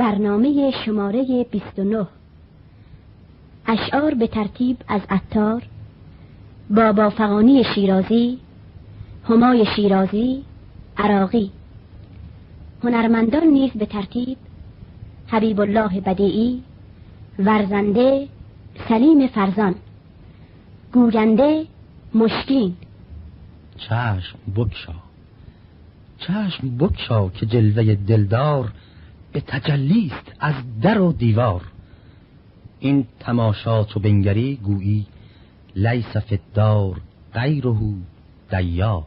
برنامه شماره 29. اشعار به ترتیب از عطار، بابا فغانی شیرازی، همای شیرازی، عراقی. هنرمندان نیز به ترتیب: حبیب الله بدیعی، ورزنده سلیم فرزان، گوینده مشکین. چشم بگشا، چشم بگشا که جلوه دلدار به تجلیست از در و دیوار. این تماشا چو بنگری گویی لیس فی الدار غیره دیار.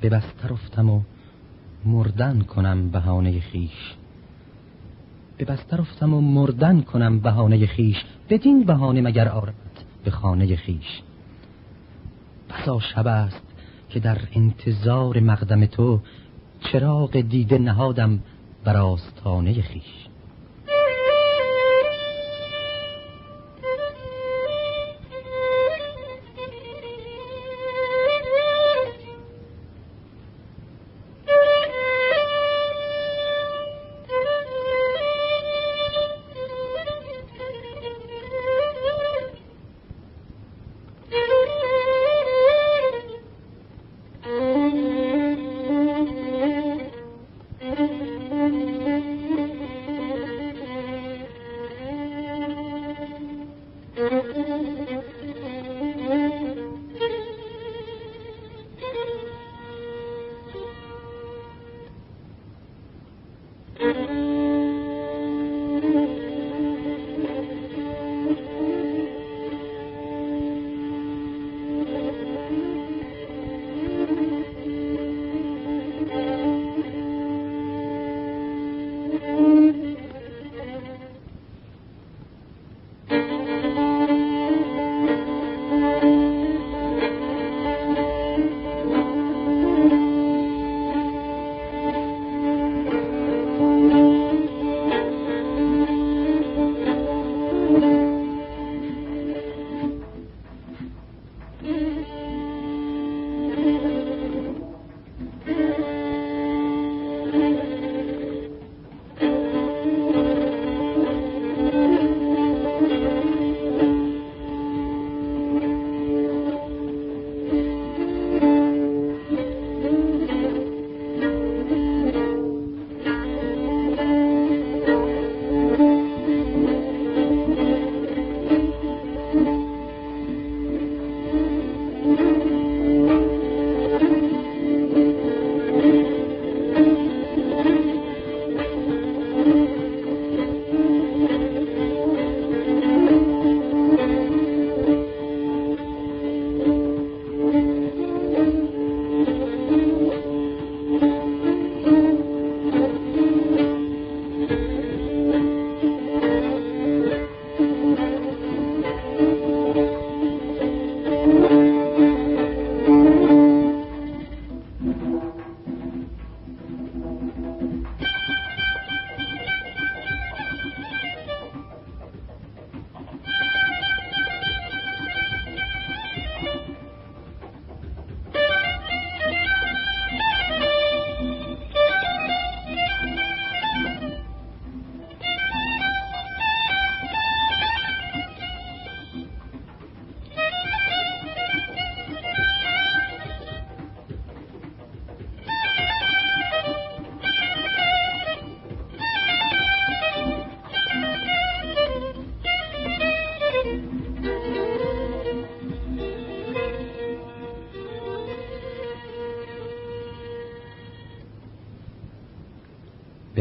به بستر افتم و مردن کنم بهانه خیش، به بستر افتم و مردن کنم بهانه خیش، بدین بهانه مگر آرد به خانه خیش. بسا شب است که در انتظار مقدم تو، چراغ دیده نهادم بر آستانه خیش.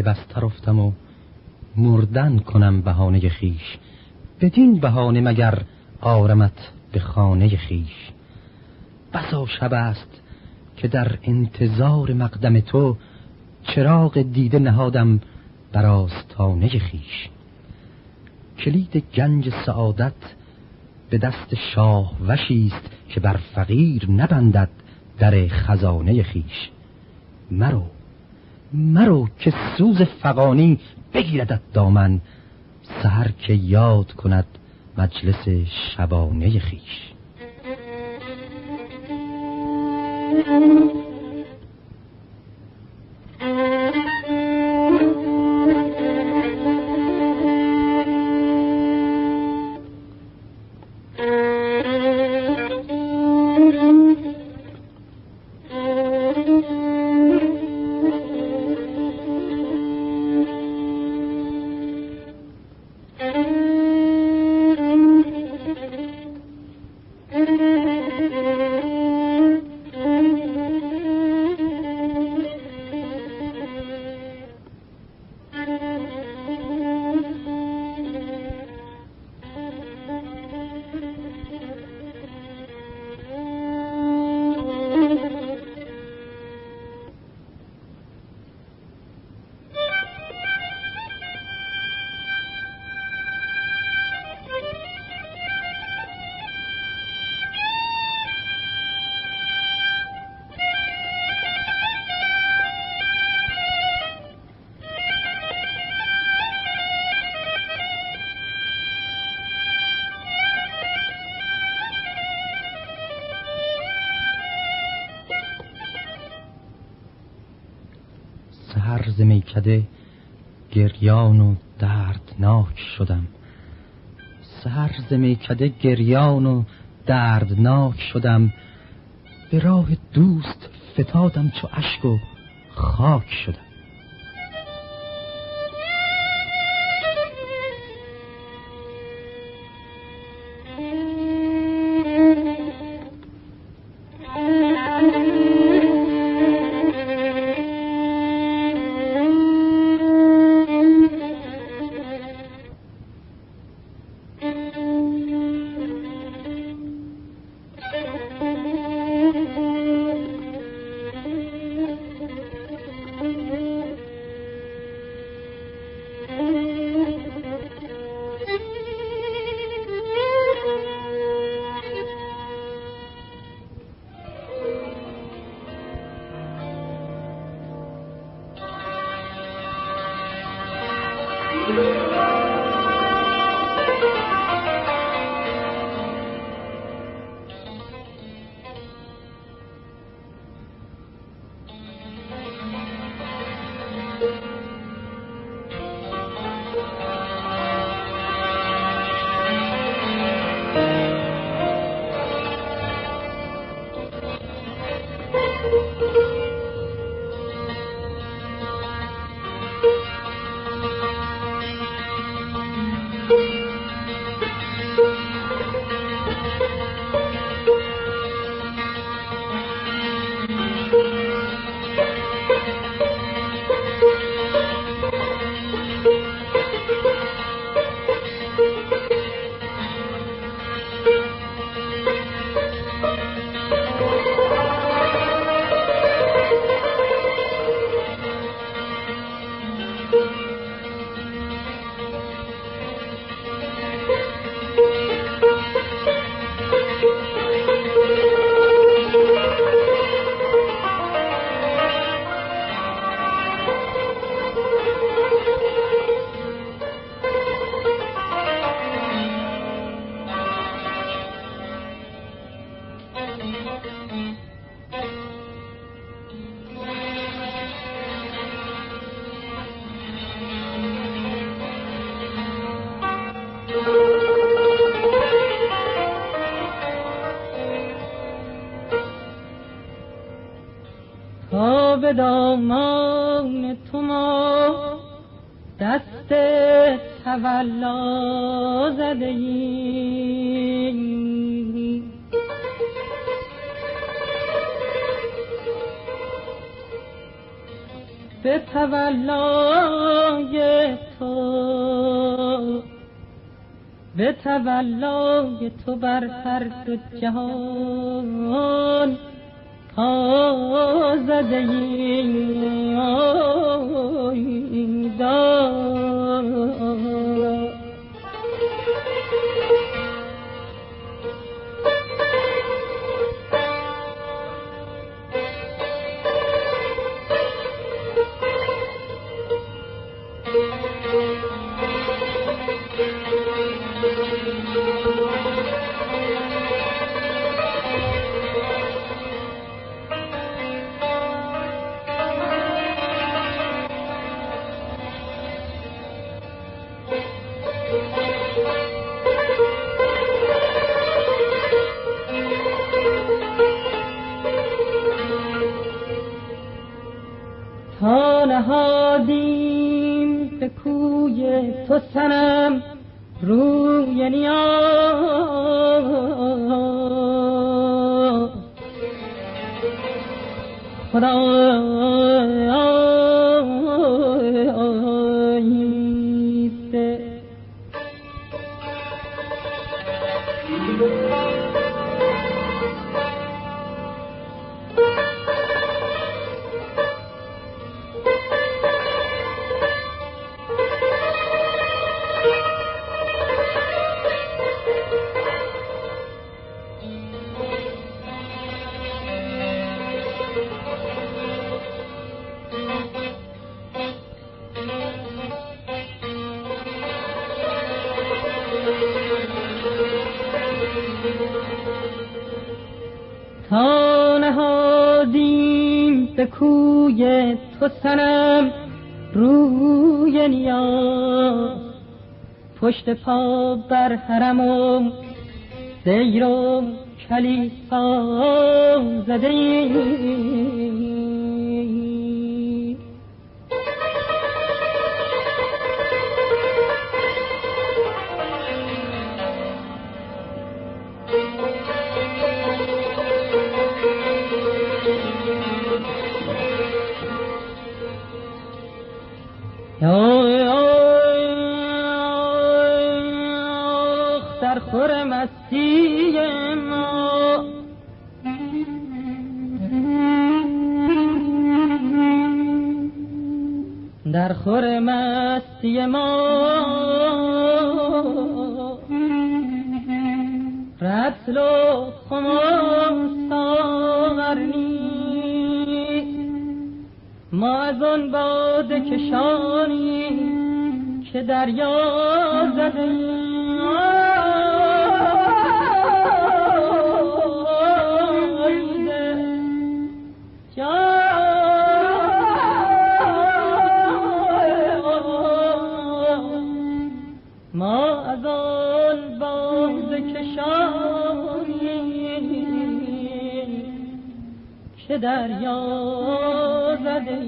بستر افتم و مردن کنم بهانه خیش، بدین بهانه مگر آرمت به خانه خیش. بسا شب است که در انتظار مقدم تو، چراغ دیده نهادم بر آستانه خیش. کلید گنج سعادت به دست شاه وشیست، که بر فقیر نبندد در خزانه خیش. مرو که سوز فغانی بگیردت دامن، سحر که یاد کند مجلس شبانه خیش. سحر ز میکده گریان و دردناک شدم، سحر ز میکده گریان و دردناک شدم، به راه دوست فتادم چو اشک و خاک شدم. به دامان تو ما دست تولا زده ایم، به تولای تو بر هر دو جهان پا زده ای دار. تا نهادیم به کوی تو سنم روی نیاز، خداییسته تا نهادیم به کوی تو سنم روی نیاز، پشت پا بر حرم و دیر و کلیسا زده ای. در خور مستی ما در خور مستی ما رسل و خمار ساغر نیست، ما از آن باده کشانی که دریا زده ما از آن باده کشانی که دریا زده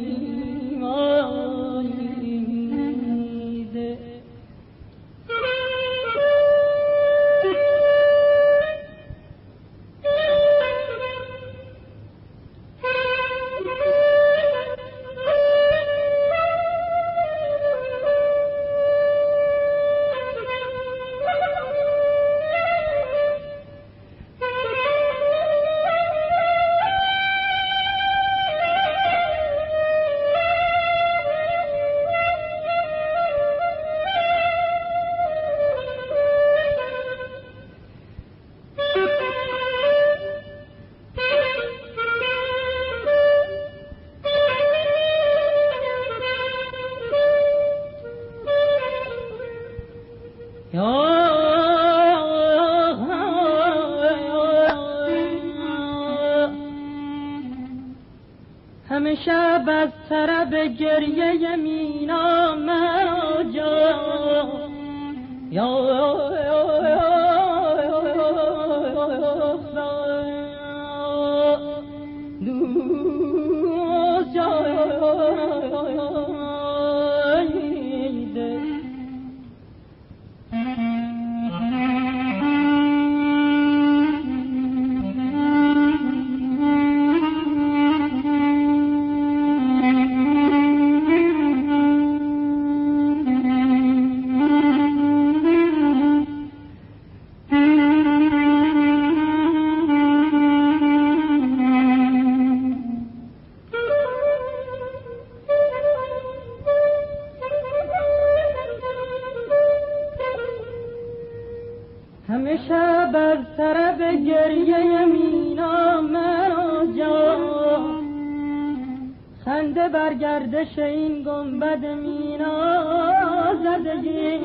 همه شب از طرب گریه مینا مرا جا همه شب از طرف گریه مینا مرا جان، خنده بر گردش این گنبد مینا زدگی.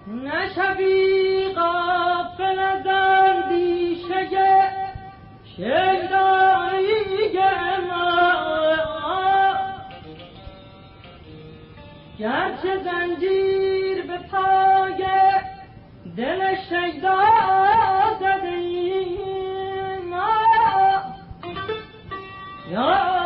نشوی غافل از اندیشه شیدایی ما، گرچه زنجیر به پای دل شیدا زدیم ما. یا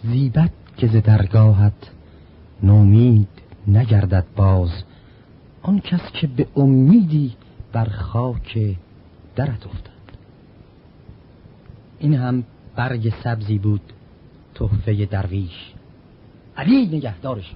زیبد که ز درگاهت نومید نگردد باز، آن کس که به امیدی بر خاک درت افتاد. این هم برگ سبزی بود تحفه درویش. علی نگهدارش.